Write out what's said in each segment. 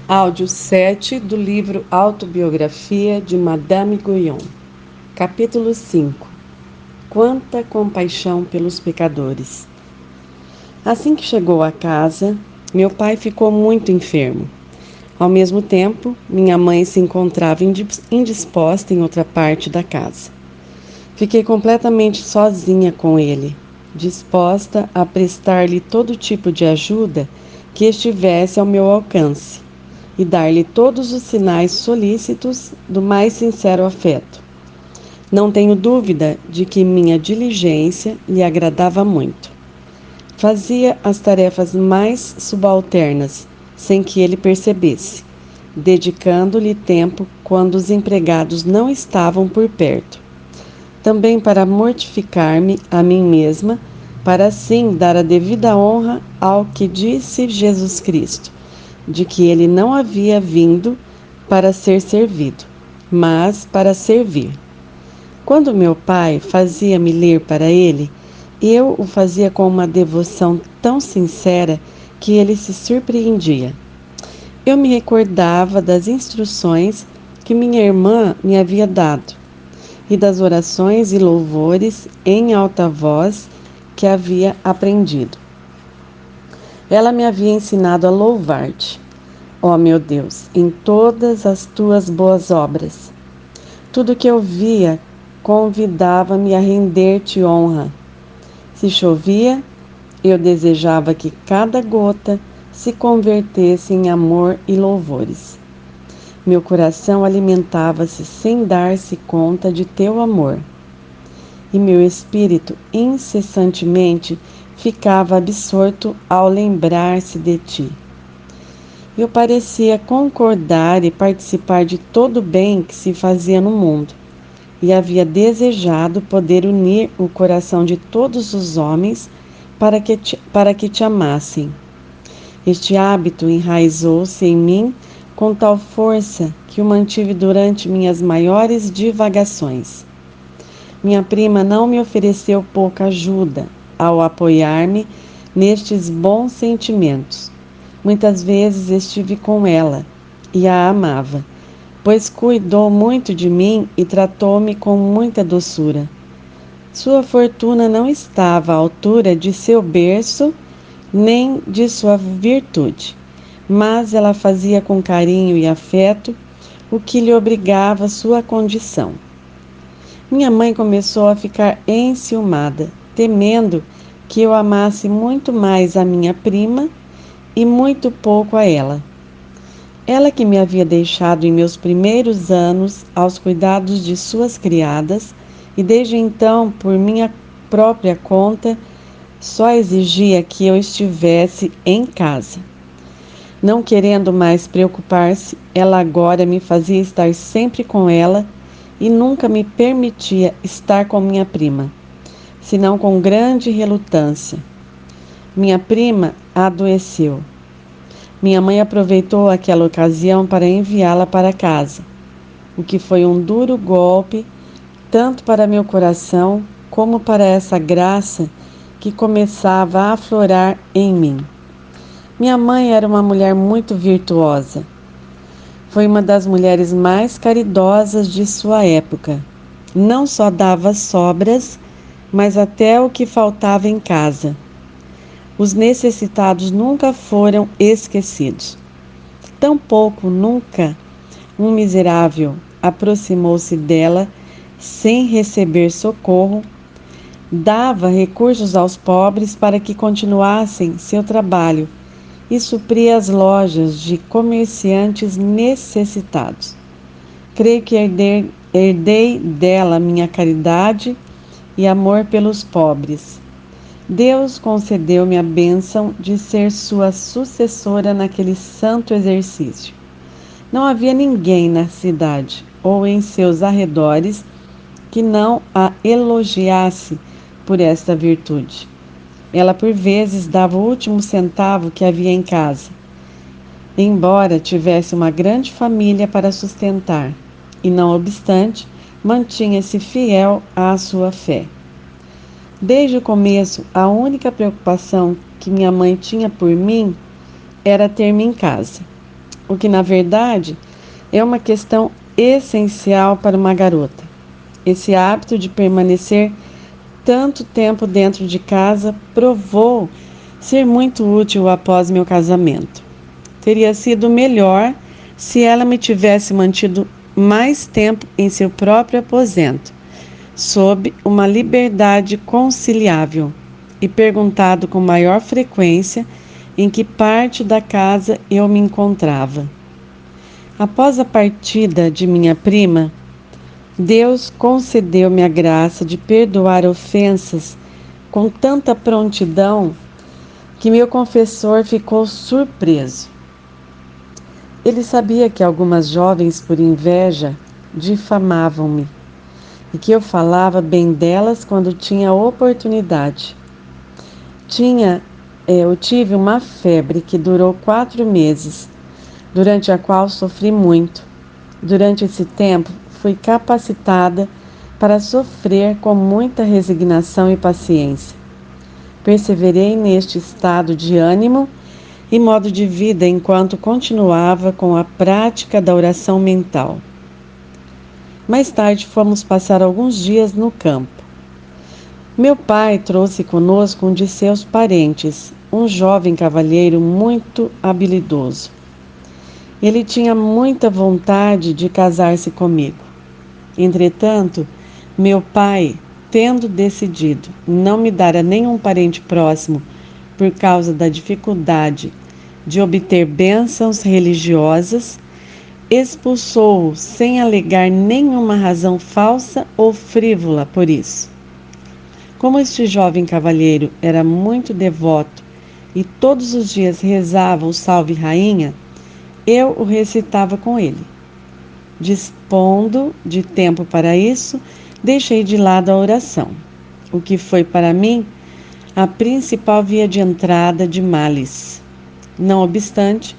Áudio 7 do livro Autobiografia de Madame Guyon. Capítulo 5. Quanta compaixão pelos pecadores. Assim que chegou à casa, meu pai ficou muito enfermo. Ao mesmo tempo, minha mãe se encontrava indisposta em outra parte da casa. Fiquei completamente sozinha com ele, disposta a prestar-lhe todo tipo de ajuda que estivesse ao meu alcance e dar-lhe todos os sinais solícitos do mais sincero afeto. Não tenho dúvida de que minha diligência lhe agradava muito. Fazia as tarefas mais subalternas, sem que ele percebesse, dedicando-lhe tempo quando os empregados não estavam por perto. Também para mortificar-me a mim mesma, para assim dar a devida honra ao que disse Jesus Cristo, de que ele não havia vindo para ser servido, mas para servir. Quando meu pai fazia-me ler para ele, eu o fazia com uma devoção tão sincera que ele se surpreendia. Eu me recordava das instruções que minha irmã me havia dado e das orações e louvores em alta voz que havia aprendido. Ela me havia ensinado a louvar-te, ó meu Deus, em todas as tuas boas obras. Tudo que eu via convidava-me a render-te honra. Se chovia, eu desejava que cada gota se convertesse em amor e louvores. Meu coração alimentava-se sem dar-se conta de teu amor, e meu espírito incessantemente ficava absorto ao lembrar-se de ti. Eu parecia concordar e participar de todo o bem que se fazia no mundo, e havia desejado poder unir o coração de todos os homens para que te amassem. Este hábito enraizou-se em mim com tal força que o mantive durante minhas maiores divagações. Minha prima não me ofereceu pouca ajuda ao apoiar-me nestes bons sentimentos. Muitas vezes estive com ela e a amava, pois cuidou muito de mim e tratou-me com muita doçura. Sua fortuna não estava à altura de seu berço nem de sua virtude, mas ela fazia com carinho e afeto o que lhe obrigava sua condição. Minha mãe começou a ficar enciumada, temendo que eu amasse muito mais a minha prima e muito pouco a ela. Ela que me havia deixado em meus primeiros anos aos cuidados de suas criadas e desde então, por minha própria conta, só exigia que eu estivesse em casa. Não querendo mais preocupar-se, ela agora me fazia estar sempre com ela e nunca me permitia estar com minha prima, senão com grande relutância. Minha prima adoeceu. Minha mãe aproveitou aquela ocasião para enviá-la para casa, o que foi um duro golpe, tanto para meu coração como para essa graça que começava a aflorar em mim. Minha mãe era uma mulher muito virtuosa. Foi uma das mulheres mais caridosas de sua época. Não só dava sobras, mas até o que faltava em casa. Os necessitados nunca foram esquecidos. Tampouco nunca um miserável aproximou-se dela sem receber socorro, dava recursos aos pobres para que continuassem seu trabalho e supria as lojas de comerciantes necessitados. Creio que herdei dela minha caridade e amor pelos pobres. Deus concedeu-me a bênção de ser sua sucessora naquele santo exercício. Não havia ninguém na cidade ou em seus arredores que não a elogiasse por esta virtude. Ela por vezes dava o último centavo que havia em casa, embora tivesse uma grande família para sustentar, e não obstante, mantinha-se fiel à sua fé. Desde o começo, a única preocupação que minha mãe tinha por mim era ter-me em casa. o que na verdade é uma questão essencial para uma garota. Esse hábito de permanecer tanto tempo dentro de casa provou ser muito útil após meu casamento. Teria sido melhor se ela me tivesse mantido mais tempo em seu próprio aposento, sob uma liberdade conciliável, e perguntado com maior frequência em que parte da casa eu me encontrava. Após a partida de minha prima, Deus concedeu-me a graça de perdoar ofensas com tanta prontidão que meu confessor ficou surpreso. Ele sabia que algumas jovens, por inveja, difamavam-me e que eu falava bem delas quando tinha oportunidade. Eu tive uma febre que durou 4 meses, durante a qual sofri muito. Durante esse tempo, fui capacitada para sofrer com muita resignação e paciência. Perseverei neste estado de ânimo e modo de vida enquanto continuava com a prática da oração mental. Mais tarde fomos passar alguns dias no campo. Meu pai trouxe conosco um de seus parentes, um jovem cavalheiro muito habilidoso. Ele tinha muita vontade de casar-se comigo. Entretanto, meu pai, tendo decidido não me dar a nenhum parente próximo por causa da dificuldade de obter bênçãos religiosas, expulsou-o sem alegar nenhuma razão falsa ou frívola por isso. Como este jovem cavalheiro era muito devoto e todos os dias rezava o Salve Rainha, eu o recitava com ele. Dispondo de tempo para isso, deixei de lado a oração, o que foi para mim a principal via de entrada de males. Não obstante,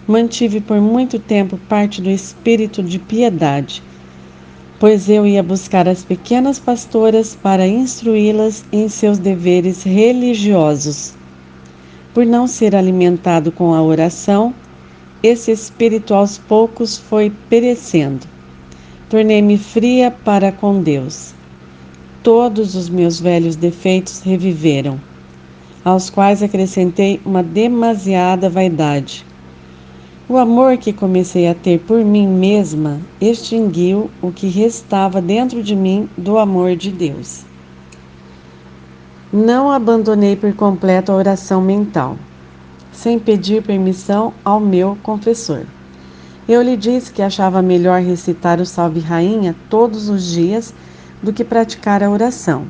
mantive por muito tempo parte do espírito de piedade, pois eu ia buscar as pequenas pastoras para instruí-las em seus deveres religiosos. Por não ser alimentado com a oração, esse espírito aos poucos foi perecendo. Tornei-me fria para com Deus. Todos os meus velhos defeitos reviveram, aos quais acrescentei uma demasiada vaidade. O amor que comecei a ter por mim mesma extinguiu o que restava dentro de mim do amor de Deus. Não abandonei por completo a oração mental, sem pedir permissão ao meu confessor. Eu lhe disse que achava melhor recitar o Salve Rainha todos os dias do que praticar a oração.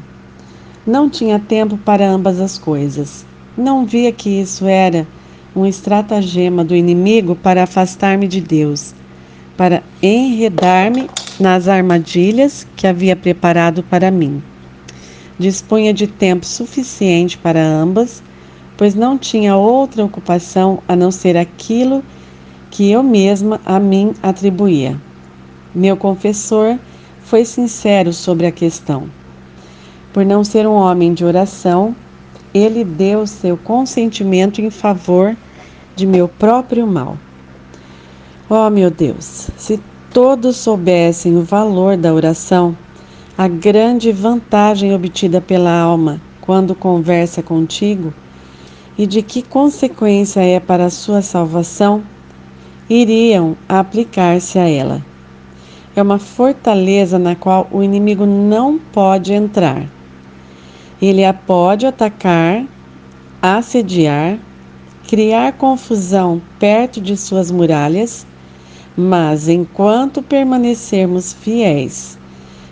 Não tinha tempo para ambas as coisas. Não via que isso era um estratagema do inimigo para afastar-me de Deus, para enredar-me nas armadilhas que havia preparado para mim. Dispunha de tempo suficiente para ambas, pois não tinha outra ocupação a não ser aquilo que eu mesma a mim atribuía. Meu confessor foi sincero sobre a questão. Por não ser um homem de oração, ele deu seu consentimento em favor de meu próprio mal. Oh, meu Deus, se todos soubessem o valor da oração, a grande vantagem obtida pela alma quando conversa contigo e de que consequência é para a sua salvação, iriam aplicar-se a ela. É uma fortaleza na qual o inimigo não pode entrar. Ele a pode atacar, assediar, criar confusão perto de suas muralhas, mas enquanto permanecermos fiéis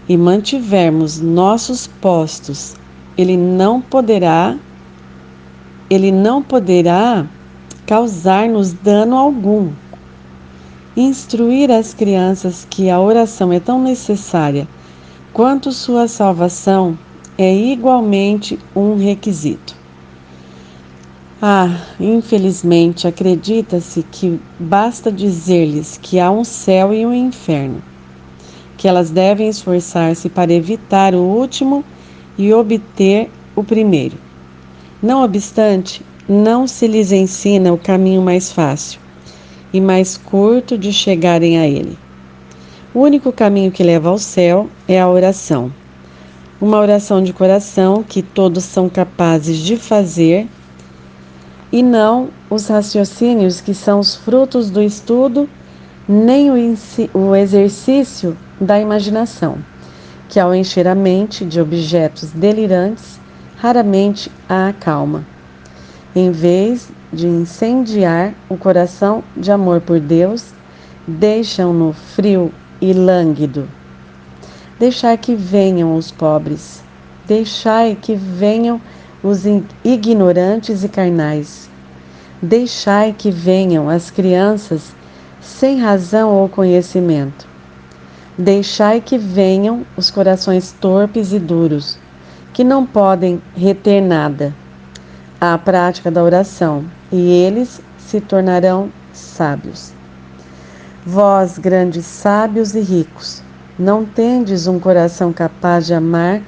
e mantivermos nossos postos, ele não poderá causar-nos dano algum. Instruir as crianças que a oração é tão necessária quanto sua salvação é igualmente um requisito. Infelizmente, acredita-se que basta dizer-lhes que há um céu e um inferno, que elas devem esforçar-se para evitar o último e obter o primeiro. Não obstante, não se lhes ensina o caminho mais fácil, e mais curto de chegarem a Ele. O único caminho que leva ao céu é a oração. Uma oração de coração que todos são capazes de fazer e não os raciocínios que são os frutos do estudo, nem o exercício da imaginação, que ao encher a mente de objetos delirantes, raramente a acalma. Em vez de incendiar o coração de amor por Deus, deixam-no frio e lânguido. Deixai que venham os pobres, deixai que venham os ignorantes e carnais, deixai que venham as crianças sem razão ou conhecimento, deixai que venham os corações torpes e duros, que não podem reter nada, à prática da oração, e eles se tornarão sábios. Vós, grandes sábios e ricos, não tendes um coração capaz de amar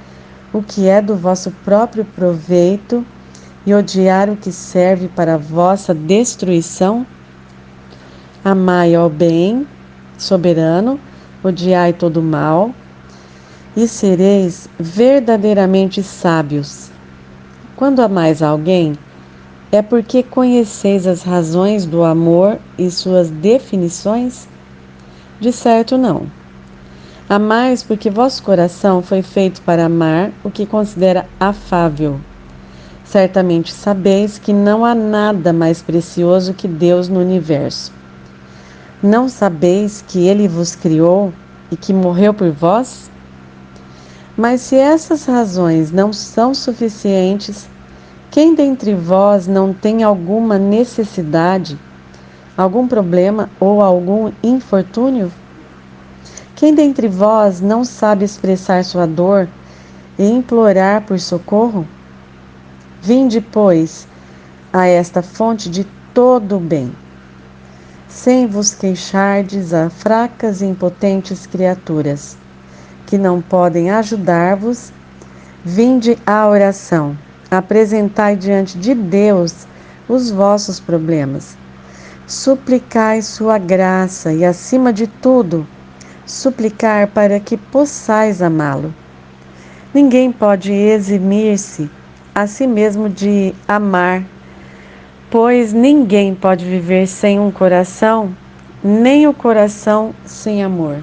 o que é do vosso próprio proveito e odiar o que serve para a vossa destruição? Amai ao bem soberano, odiai todo o mal, e sereis verdadeiramente sábios. Quando amais alguém, é porque conheceis as razões do amor e suas definições? De certo, não. Amais porque vosso coração foi feito para amar o que considera afável. Certamente sabeis que não há nada mais precioso que Deus no universo. Não sabeis que Ele vos criou e que morreu por vós? Mas se essas razões não são suficientes, quem dentre vós não tem alguma necessidade, algum problema ou algum infortúnio? Quem dentre vós não sabe expressar sua dor e implorar por socorro? Vinde, pois, a esta fonte de todo o bem, sem vos queixardes a fracas e impotentes criaturas, que não podem ajudar-vos. Vinde à oração. Apresentai diante de Deus os vossos problemas. Suplicai sua graça e, acima de tudo, suplicar para que possais amá-lo. Ninguém pode eximir-se a si mesmo de amar, pois ninguém pode viver sem um coração, nem o coração sem amor.